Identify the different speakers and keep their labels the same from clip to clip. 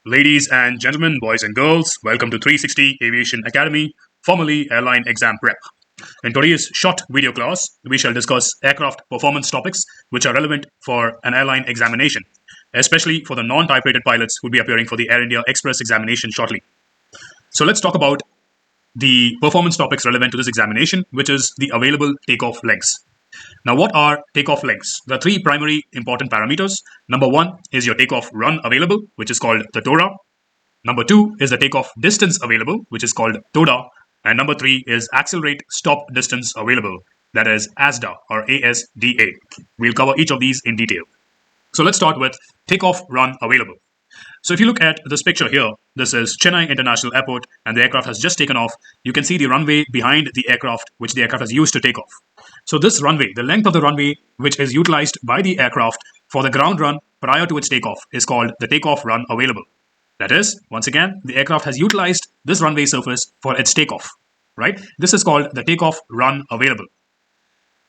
Speaker 1: Ladies and gentlemen, boys and girls, welcome to 360 Aviation Academy, formerly Airline Exam Prep. In today's short video class, we shall discuss aircraft performance topics which are relevant for an airline examination, especially for the non-type-rated pilots who will be appearing for the Air India Express examination shortly. So let's talk about the performance topics relevant to this examination, which is the available takeoff lengths. Now, what are takeoff lengths? There are three primary important parameters. Number one is your takeoff run available, which is called the TORA. Number two is the takeoff distance available, which is called TODA. And number three is accelerate stop distance available, that is ASDA or ASDA. We'll cover each of these in detail. So let's start with takeoff run available. So if you look at this picture here, this is Chennai International Airport and the aircraft has just taken off. You can see the runway behind the aircraft, which the aircraft has used to take off. So this runway, the length of the runway which is utilized by the aircraft for the ground run prior to its takeoff is called the takeoff run available. That is, once again, the aircraft has utilized this runway surface for its takeoff, right? This is called the takeoff run available.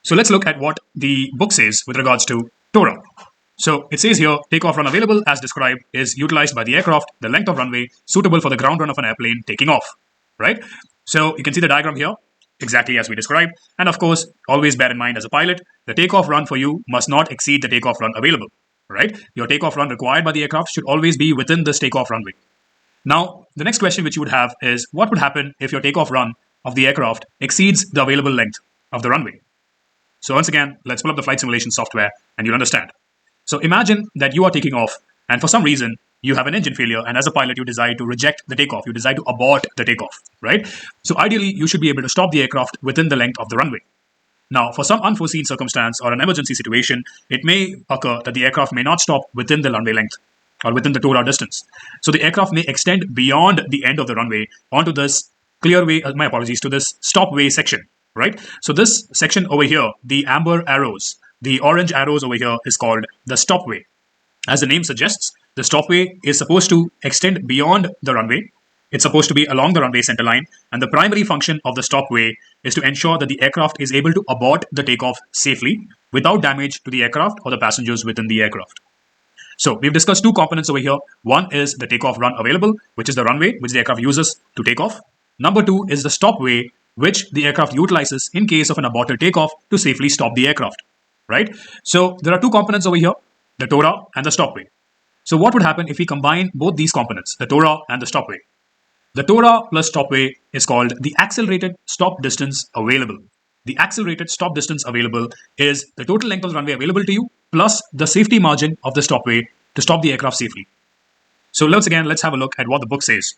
Speaker 1: So let's look at what the book says with regards to TORA. So it says here, takeoff run available as described is utilized by the aircraft, the length of runway suitable for the ground run of an airplane taking off, right? So you can see the diagram here, exactly as we described. And of course, always bear in mind as a pilot, the takeoff run for you must not exceed the takeoff run available, right? Your takeoff run required by the aircraft should always be within this takeoff runway. Now, the next question which you would have is, what would happen if your takeoff run of the aircraft exceeds the available length of the runway? So once again, let's pull up the flight simulation software and you'll understand. So imagine that you are taking off and for some reason you have an engine failure and as a pilot you decide to reject the takeoff, you decide to abort the takeoff, right? So ideally you should be able to stop the aircraft within the length of the runway. Now for some unforeseen circumstance or an emergency situation, it may occur that the aircraft may not stop within the runway length or within the TORA distance. So the aircraft may extend beyond the end of the runway onto this clearway, to this stopway section, right? So this section over here, the amber arrows, the orange arrows over here is called the stopway. As the name suggests, the stopway is supposed to extend beyond the runway. It's supposed to be along the runway center line. And the primary function of the stopway is to ensure that the aircraft is able to abort the takeoff safely without damage to the aircraft or the passengers within the aircraft. So we've discussed two components over here. One is the takeoff run available, which is the runway which the aircraft uses to take off. Number two is the stopway, which the aircraft utilizes in case of an aborted takeoff to safely stop the aircraft. Right? So there are two components over here, the TORA and the stopway. So what would happen if we combine both these components, the TORA and the stopway? The TORA plus stopway is called the accelerated stop distance available. The accelerated stop distance available is the total length of the runway available to you plus the safety margin of the stopway to stop the aircraft safely. So let's have a look at what the book says.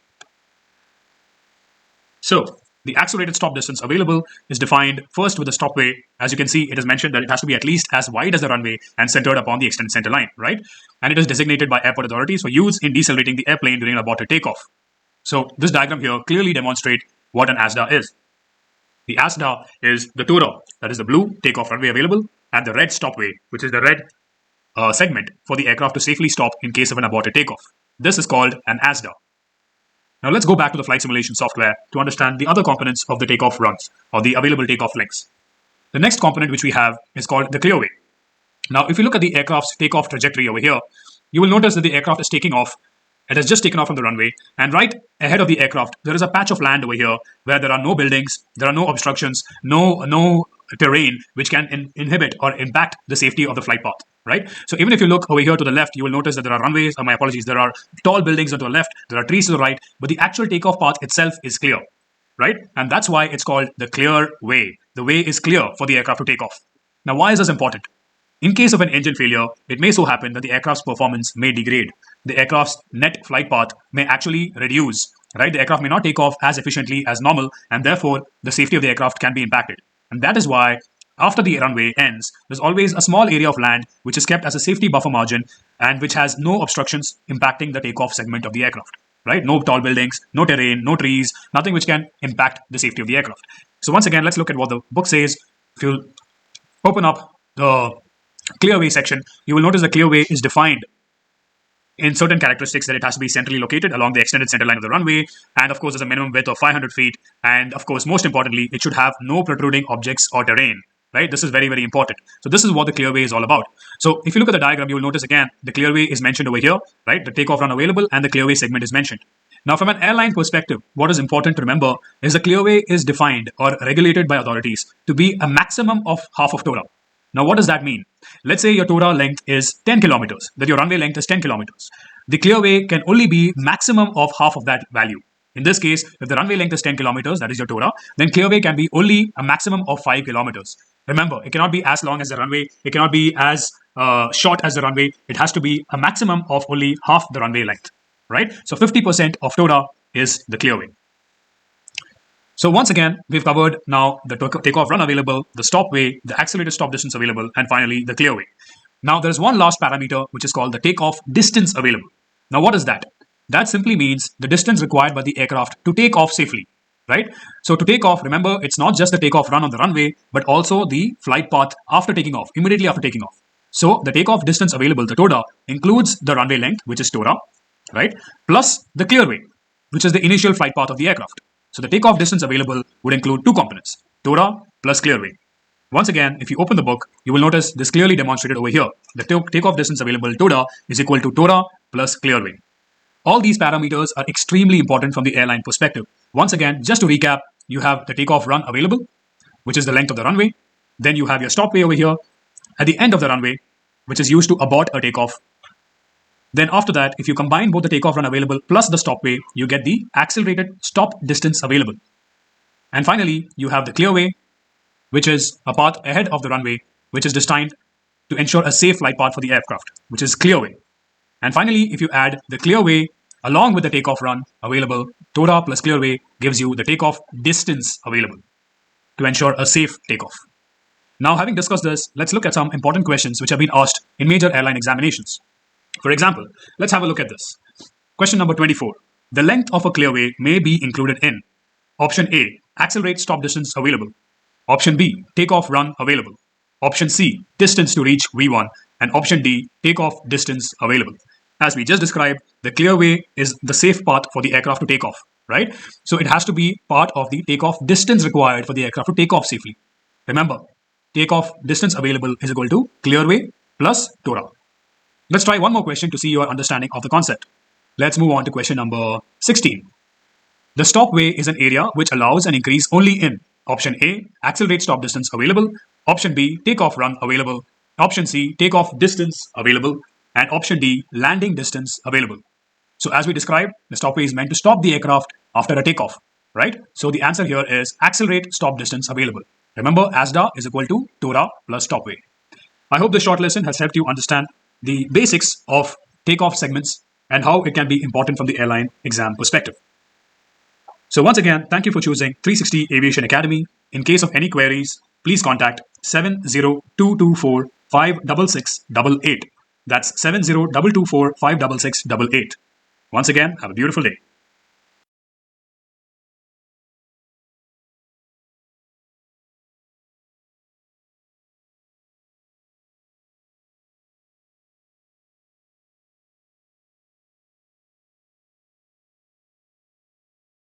Speaker 1: So the accelerated stop distance available is defined first with the stopway. As you can see, it is mentioned that it has to be at least as wide as the runway and centered upon the extended center line, right? And it is designated by airport authorities for use in decelerating the airplane during an aborted takeoff. So this diagram here clearly demonstrates what an ASDA is. The ASDA is the TORA, that is the blue takeoff runway available, and the red stopway, which is the red segment for the aircraft to safely stop in case of an aborted takeoff. This is called an ASDA. Now let's go back to the flight simulation software to understand the other components of the takeoff runs or the available takeoff lengths. The next component which we have is called the clearway. Now if you look at the aircraft's takeoff trajectory over here, you will notice that the aircraft is taking off. It has just taken off from the runway and right ahead of the aircraft there is a patch of land over here where there are no buildings, there are no obstructions, no terrain which can inhibit or impact the safety of the flight path. Right? So even if you look over here to the left, you will notice that there are runways, there are tall buildings on the left, there are trees to the right, but the actual takeoff path itself is clear, right? And that's why it's called the clear way. The way is clear for the aircraft to take off. Now, why is this important? In case of an engine failure, it may so happen that the aircraft's performance may degrade. The aircraft's net flight path may actually reduce, right? The aircraft may not take off as efficiently as normal, and therefore the safety of the aircraft can be impacted. And that is why after the runway ends, there's always a small area of land which is kept as a safety buffer margin and which has no obstructions impacting the takeoff segment of the aircraft, right? No tall buildings, no terrain, no trees, nothing which can impact the safety of the aircraft. So once again, let's look at what the book says. If you open up the clearway section, you will notice the clearway is defined in certain characteristics that it has to be centrally located along the extended center line of the runway. And of course, there's a minimum width of 500 feet. And of course, most importantly, it should have no protruding objects or terrain. right? This is very, very important. So this is what the clearway is all about. So if you look at the diagram, you will notice again, the clearway is mentioned over here, right? The takeoff run available and the clearway segment is mentioned. Now, from an airline perspective, what is important to remember is the clearway is defined or regulated by authorities to be a maximum of half of TORA. Now, what does that mean? Let's say your TORA length is 10 kilometers, that your runway length is 10 kilometers. The clearway can only be maximum of half of that value. In this case, if the runway length is 10 kilometers, that is your TORA, then clearway can be only a maximum of 5 kilometers. Remember, it cannot be as long as the runway. It cannot be as short as the runway. It has to be a maximum of only half the runway length, right? So 50% of TORA is the clearway. So once again, we've covered now the takeoff run available, the stopway, the accelerated stop distance available, and finally the clearway. Now there's one last parameter which is called the takeoff distance available. Now what is that? That simply means the distance required by the aircraft to take off safely, right? So to take off, remember, it's not just the takeoff run on the runway, but also the flight path after taking off, immediately after taking off. So the takeoff distance available, the TORA, includes the runway length, which is TORA, right? Plus the clearway, which is the initial flight path of the aircraft. So the takeoff distance available would include two components, TORA plus clearway. Once again, if you open the book, you will notice this clearly demonstrated over here. The takeoff distance available, TORA, is equal to TORA plus clearway. All these parameters are extremely important from the airline perspective. Once again, just to recap, you have the takeoff run available, which is the length of the runway. Then you have your stopway over here at the end of the runway, which is used to abort a takeoff. Then after that, if you combine both the takeoff run available plus the stopway, you get the accelerated stop distance available. And finally, you have the clearway, which is a path ahead of the runway, which is designed to ensure a safe flight path for the aircraft, which is clearway. And finally, if you add the clearway along with the takeoff run available, TORA plus clearway gives you the takeoff distance available to ensure a safe takeoff. Now, having discussed this, let's look at some important questions which have been asked in major airline examinations. For example, let's have a look at this. Question number 24. The length of a clearway may be included in option A, accelerate stop distance available. Option B, takeoff run available. Option C, distance to reach V1. And option D, takeoff distance available. As we just described, the clearway is the safe path for the aircraft to take off, right? So it has to be part of the takeoff distance required for the aircraft to take off safely. Remember, takeoff distance available is equal to clearway plus TORA. Let's try one more question to see your understanding of the concept. Let's move on to question number 16. The stopway is an area which allows an increase only in option A, accelerate stop distance available. Option B, takeoff run available. Option C, takeoff distance available. And option D, landing distance available. So as we described, the stopway is meant to stop the aircraft after a takeoff, right? So the answer here is accelerate stop distance available. Remember, ASDA is equal to TORA plus stopway. I hope this short lesson has helped you understand the basics of takeoff segments and how it can be important from the airline exam perspective. So once again, thank you for choosing 360 Aviation Academy. In case of any queries, please contact 70224 56688. That's 70224 56688. Once again, have a beautiful day.